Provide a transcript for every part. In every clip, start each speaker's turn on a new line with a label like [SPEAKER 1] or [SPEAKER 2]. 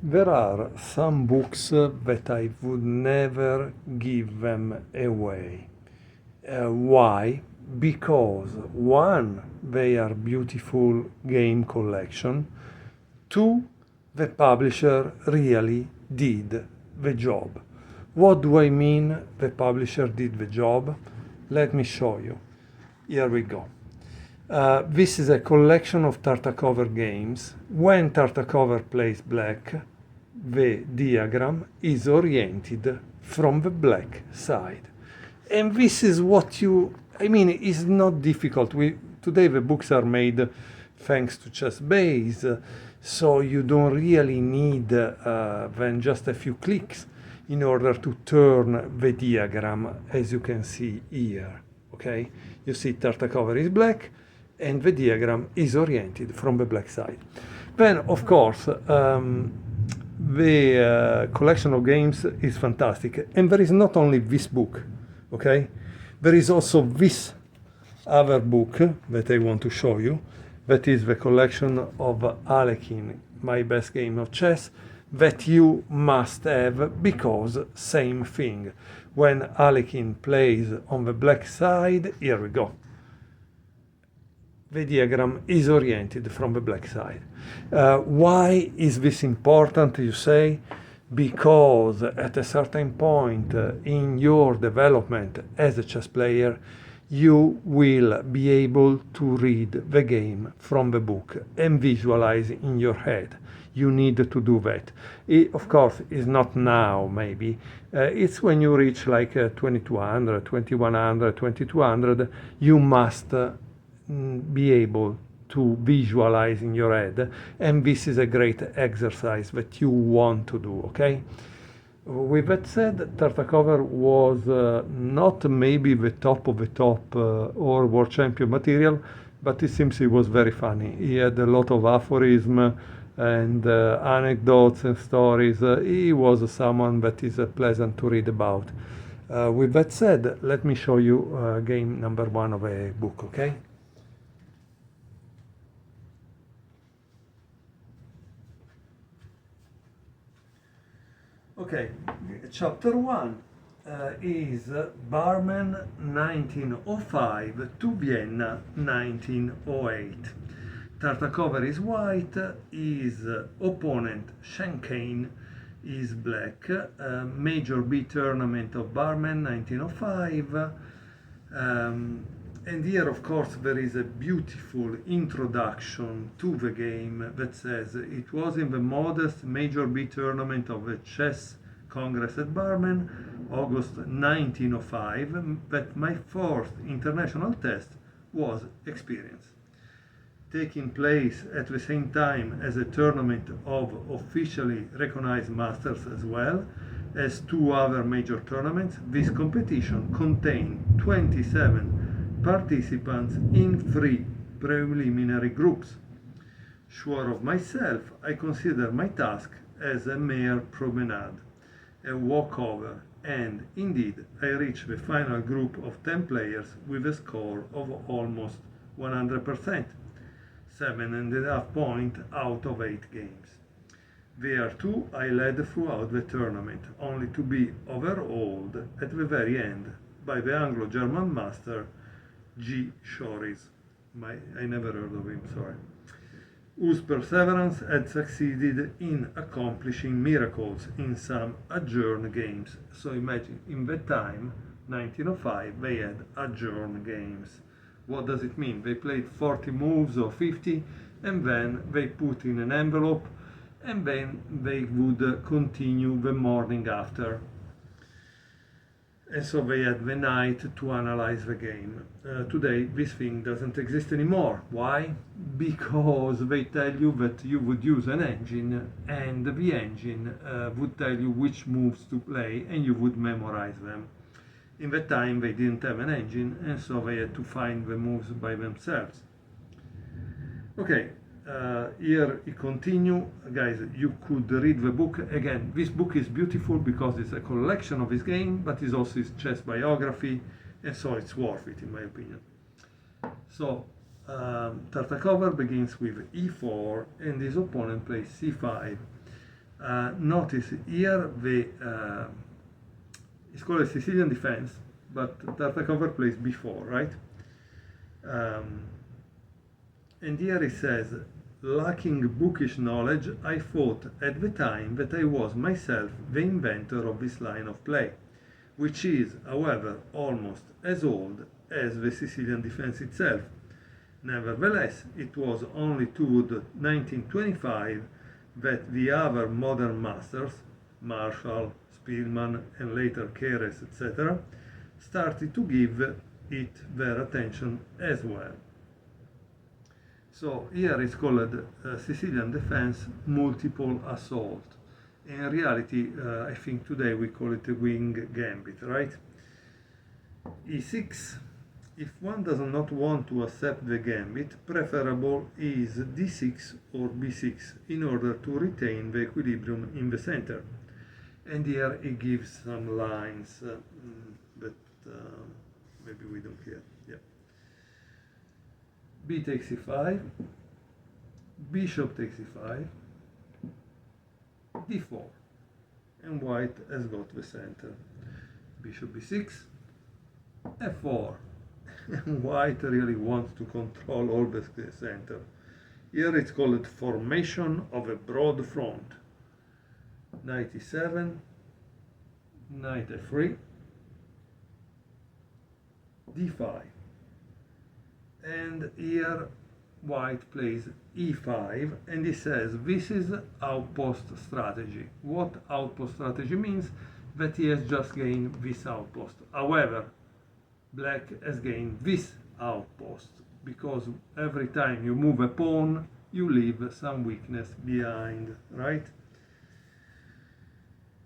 [SPEAKER 1] There are some books that I would never give them away. Why? Because one, they are beautiful game collection. Two, the publisher really did the job. What do I mean the publisher did the job? Let me show you. Here we go. This is a collection of Tartakower games. When Tartakower plays black, the diagram is oriented from the black side. And this is what it's not difficult. Today the books are made thanks to ChessBase, so you don't really need than just a few clicks in order to turn the diagram, as you can see here. Okay, you see Tartakower is black, and the diagram is oriented from the black side. Then, of course, the collection of games is fantastic, and there is not only this book. Okay, there is also this other book that I want to show you. That is the collection of Alekhine, My Best Game of Chess, that you must have because same thing. When Alekhine plays on the black side, here we go. The diagram is oriented from the black side. Why is this important, you say? Because at a certain point in your development as a chess player, you will be able to read the game from the book and visualize in your head. You need to do that. Of course, it's not now, maybe. It's when you reach like 2200, 2100, 2200, you must be able to visualize in your head, and this is a great exercise that you want to do, okay? With that said, Tartakower was not maybe the top of the top or world champion material, but it seems he was very funny. He had a lot of aphorism and anecdotes and stories. He was someone that is pleasant to read about. With that said, let me show you game number one of a book, okay? Okay, chapter 1 is Barmen 1905 to Vienna 1908. Tartakower is white, his opponent Schenkane is black. Major B tournament of Barmen 1905. And here, of course, there is a beautiful introduction to the game that says it was in the modest Major B tournament of the Chess Congress at Barmen, August 1905, that my first international test was experienced. Taking place at the same time as a tournament of officially recognized masters as well as two other major tournaments, this competition contained 27 participants in 3 preliminary groups. Sure of myself, I consider my task as a mere promenade, a walkover, and indeed I reached the final group of 10 players with a score of almost 100%, 7.5 points out of 8 games. There too I led throughout the tournament, only to be overhauled at the very end by the Anglo-German master G. Shoris, I never heard of him, sorry, whose perseverance had succeeded in accomplishing miracles in some adjourned games. So imagine, in that time, 1905, they had adjourned games. What does it mean? They played 40 moves or 50, and then they put in an envelope, and then they would continue the morning after. And so they had the night to analyze the game. Today, this thing doesn't exist anymore. Why? Because they tell you that you would use an engine, and the engine would tell you which moves to play, and you would memorize them. In that time, they didn't have an engine, and so they had to find the moves by themselves. Okay. Here it continue, guys. You could read the book again. This book is beautiful because it's a collection of his game, but it's also his chess biography, and so it's worth it in my opinion. So Tartakower begins with e4 and his opponent plays c5. Notice here it's called a Sicilian defense, but Tartakower plays before, right? And here it says, lacking bookish knowledge, I thought at the time that I was myself the inventor of this line of play, which is, however, almost as old as the Sicilian defense itself. Nevertheless, it was only toward 1925 that the other modern masters, Marshall, Spielman, and later Keres, etc., started to give it their attention as well. So here it's called Sicilian defense multiple assault. In reality, I think today we call it a wing gambit, right? E6. If one does not want to accept the gambit, preferable is d6 or b6 in order to retain the equilibrium in the center. And here it gives some lines, but maybe we don't care. Yeah. B takes e5, bishop takes e5, d4, and white has got the center. Bishop b6, f4. White really wants to control all the center. Here it's called formation of a broad front. Knight e7, knight f3, d5. And here white plays e5, and he says this is outpost strategy. What outpost strategy means? That he has just gained this outpost. However, black has gained this outpost, because every time you move a pawn, you leave some weakness behind, right?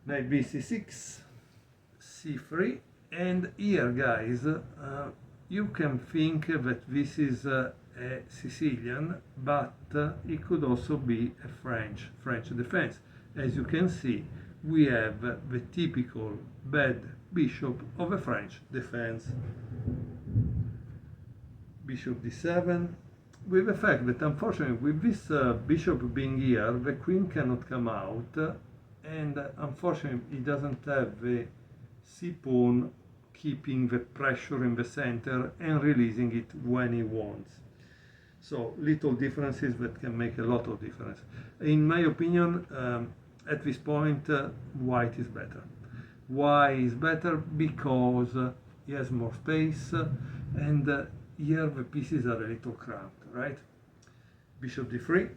[SPEAKER 1] Knight b c6, c3, and here, guys, you can think that this is a Sicilian, but it could also be a French defense. As you can see, we have the typical bad bishop of a French defense. Bishop d7, with the fact that unfortunately with this bishop being here, the queen cannot come out, and unfortunately he doesn't have the c-pawn keeping the pressure in the center and releasing it when he wants. So little differences that can make a lot of difference. In my opinion, at this point, white is better. Why is better? Because he has more space, and here the pieces are a little cramped, right? Bishop d3.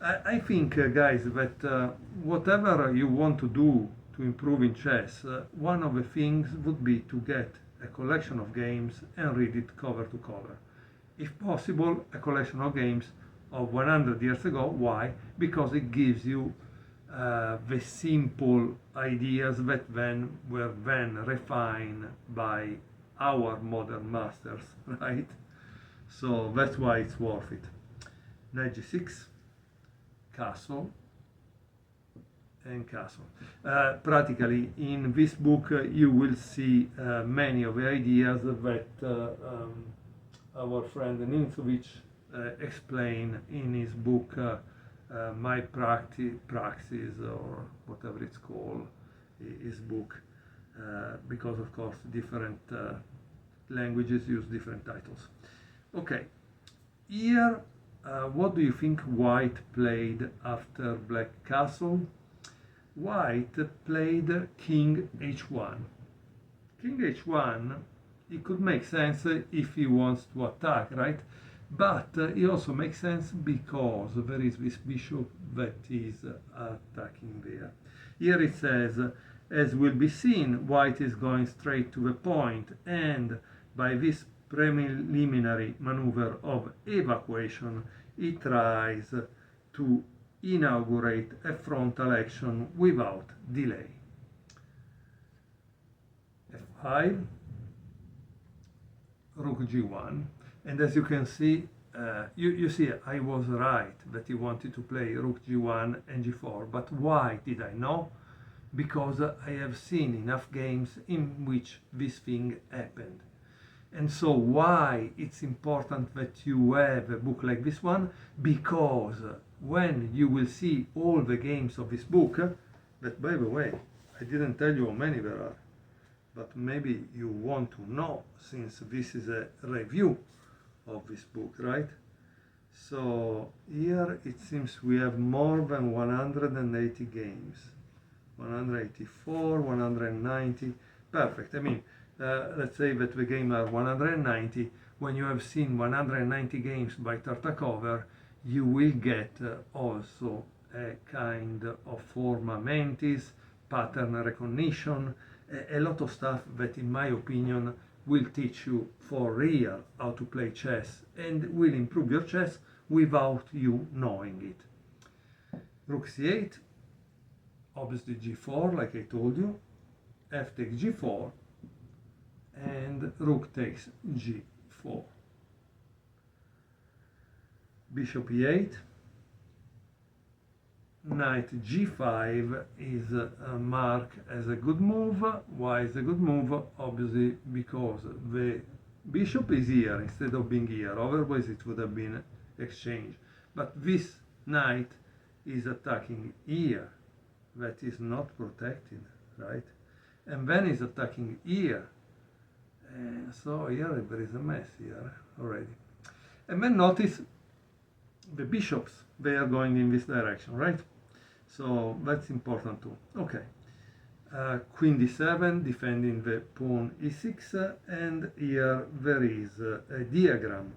[SPEAKER 1] I think, guys, that whatever you want to do to improve in chess, one of the things would be to get a collection of games and read it cover to cover. If possible, a collection of games of 100 years ago. Why? Because it gives you the simple ideas that were then refined by our modern masters, right? So that's why it's worth it. Knight g6, castle, and castle. Practically, in this book, you will see many of the ideas that our friend Nintsovich explained in his book, My Praxis, or whatever it's called, his book, because of course different languages use different titles. Okay, here, what do you think white played after black castle? White played king h1. King h1, it could make sense if he wants to attack, right? But it also makes sense because there is this bishop that is attacking there. Here it says, as will be seen, white is going straight to the point, and by this preliminary maneuver of evacuation, he tries to inaugurate a frontal action without delay. f5, rook g1, and as you can see, you see I was right that he wanted to play rook g1 and g4, but why did I know? Because I have seen enough games in which this thing happened. And so why it's important that you have a book like this one? Because when you will see all the games of this book, that by the way, I didn't tell you how many there are, but maybe you want to know since this is a review of this book, right? So here it seems we have more than 180 games. 184, 190, perfect. I mean, let's say that the game are 190. When you have seen 190 games by Tartakower, you will get also a kind of forma mentis, pattern recognition, a lot of stuff that in my opinion will teach you for real how to play chess and will improve your chess without you knowing it. Rook c8, obviously g4 like I told you, f takes g4, and rook takes g4. Bishop e8, knight g5 is marked as a good move. Why is a good move? Obviously because the bishop is here instead of being here, otherwise it would have been exchange. But this knight is attacking here, that is not protected, right? And then is attacking here, and so here there is a mess here already. And then notice the bishops, they are going in this direction, right? So that's important too. Okay, queen d7 defending the pawn e6, and here there is a diagram.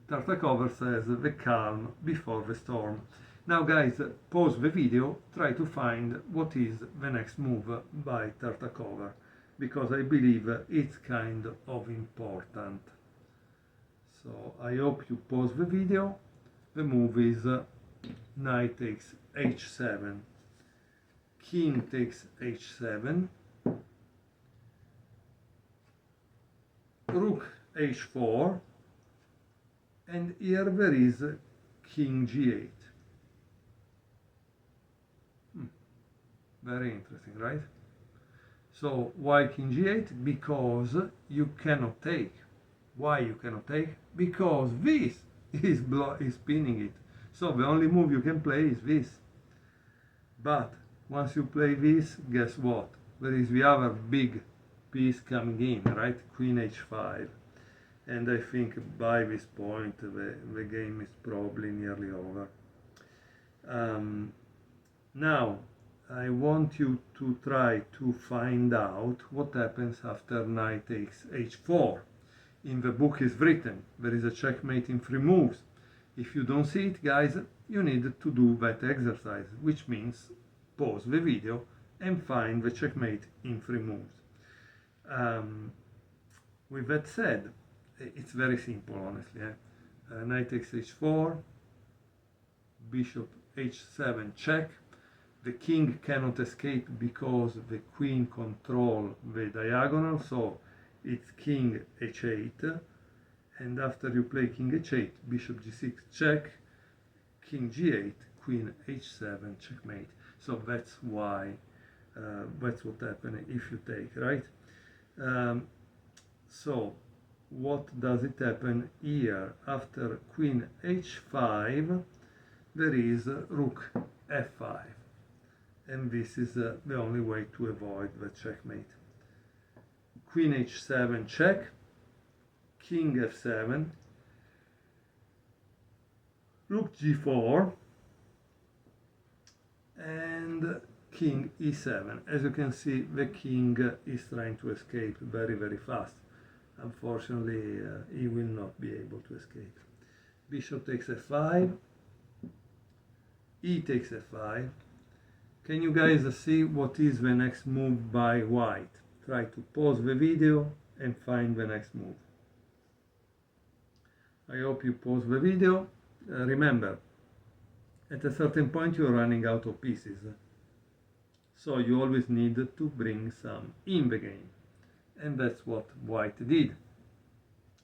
[SPEAKER 1] Tartakower says the calm before the storm. Now guys, pause the video, try to find what is the next move by Tartakower, because I believe it's kind of important. So I hope you pause the video. The move is knight takes h7, king takes h7, rook h4, and here there is king g8. Very interesting, right? So why king g8? Because you cannot take. Why you cannot take? Because this is pinning it. So the only move you can play is this. But once you play this, guess what? There is the other big piece coming in, right? Queen h5. And I think by this point the game is probably nearly over. Now, I want you to try to find out what happens after knight takes h4. In the book is written, there is a checkmate in 3 moves. If you don't see it, guys, you need to do that exercise, which means pause the video and find the checkmate in 3 moves. With that said, it's very simple, honestly. Knight takes h4, bishop h7 check. The king cannot escape because the queen controls the diagonal, so it's king h8, and after you play king h8, bishop g6 check, king g8, queen h7 checkmate. So that's why, that's what happens if you take, right? So what does it happen here? After queen h5, there is rook f5, and this is the only way to avoid the checkmate. Queen h7 check, king f7, rook g4, and king e7. As you can see, the king is trying to escape very, very fast. Unfortunately, he will not be able to escape. Bishop takes f5, e takes f5. Can you guys see what is the next move by white? Try to pause the video and find the next move. I hope you pause the video. Remember, at a certain point you're running out of pieces. So you always need to bring some in the game. And that's what white did.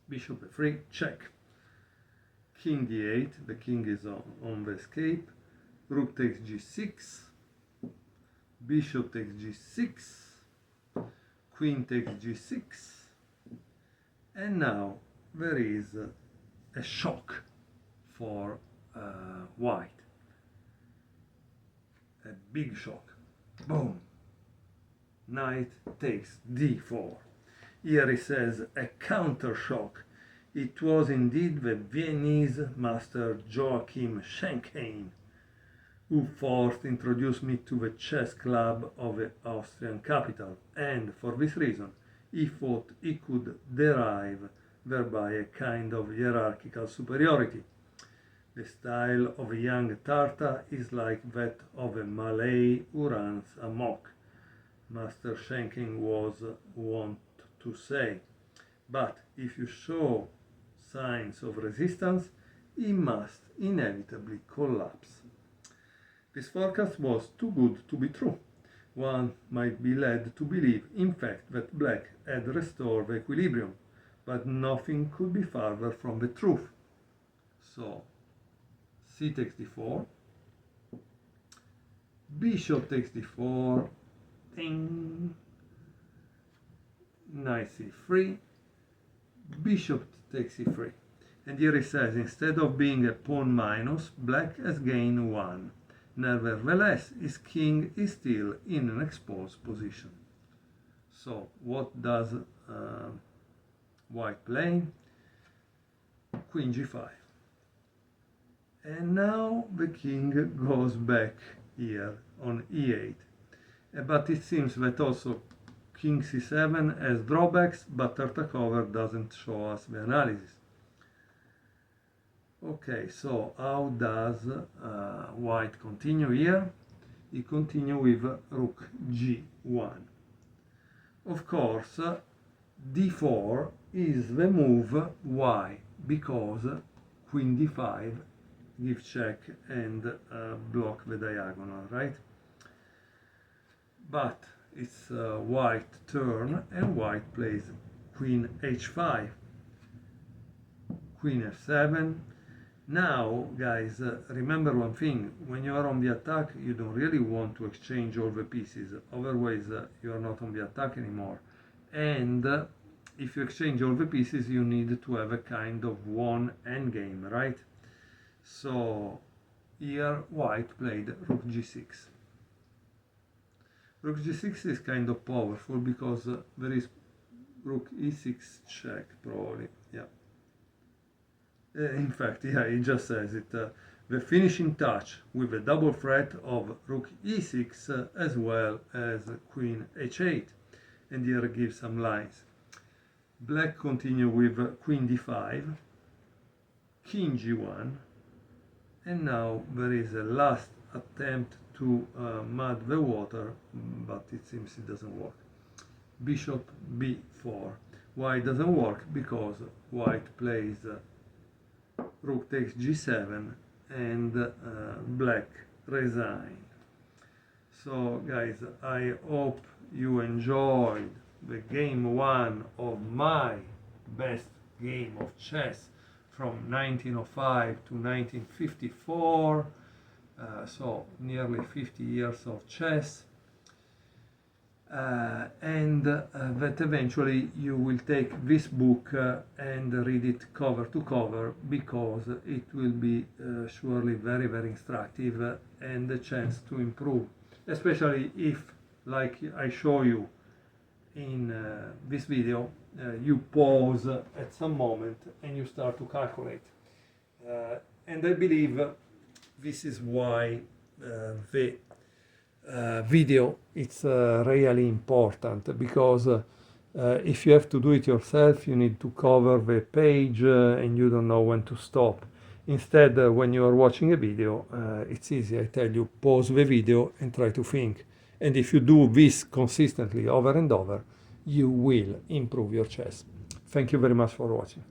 [SPEAKER 1] Bishop f3, check. King d8, the king is on the escape. Rook takes g6. Bishop takes g6. Queen takes g6. And now there is a shock for white. A big shock. Boom. Knight takes d4. Here he says a counter shock. It was indeed the Viennese master Joachim Schenkein who first introduced me to the chess club of the Austrian capital, and for this reason he thought he could derive thereby a kind of hierarchical superiority. The style of a young Tartar is like that of a Malay who runs amok, Master Schenking was wont to say. But if you show signs of resistance, he must inevitably collapse. This forecast was too good to be true. One might be led to believe, in fact, that black had restored the equilibrium, but nothing could be farther from the truth. So, c takes d4, bishop takes d4, ding, knight c3, bishop takes c3. And here he says, instead of being a pawn minus, black has gained 1. Nevertheless, his king is still in an exposed position. So, what does white play? Queen g5. And now the king goes back here on e8. But it seems that also king c7 has drawbacks, but Tartakower doesn't show us the analysis. Okay, so how does white continue here? He continues with rook g1. Of course, d4 is the move. Why? Because queen d5 gives check and block the diagonal, right? But it's white turn, and white plays queen h5, queen f7. Now, guys, remember one thing: when you are on the attack, you don't really want to exchange all the pieces, otherwise you are not on the attack anymore. And if you exchange all the pieces, you need to have a kind of one endgame, right? So here white played rook g6. Rook g6 is kind of powerful because there is rook e6 check, probably, yeah. In fact, yeah, it just says it. The finishing touch with a double threat of rook e6 as well as queen h8. And here gives some lines. Black continue with queen d5, king g1, and now there is a last attempt to mud the water, but it seems it doesn't work. Bishop b4. Why it doesn't work? Because white plays rook takes g7 and black resign. So guys, I hope you enjoyed the game 1 of my best game of chess from 1905 to 1954, so nearly 50 years of chess, and that eventually you will take this book and read it cover to cover, because it will be surely very, very instructive and a chance to improve, especially if, like I show you in this video, you pause at some moment and you start to calculate. And I believe this is why the video is really important, because if you have to do it yourself, you need to cover the page and you don't know when to stop. Instead, when you are watching a video, it's easy. I tell you, pause the video and try to think. And if you do this consistently over and over, you will improve your chess. Thank you very much for watching.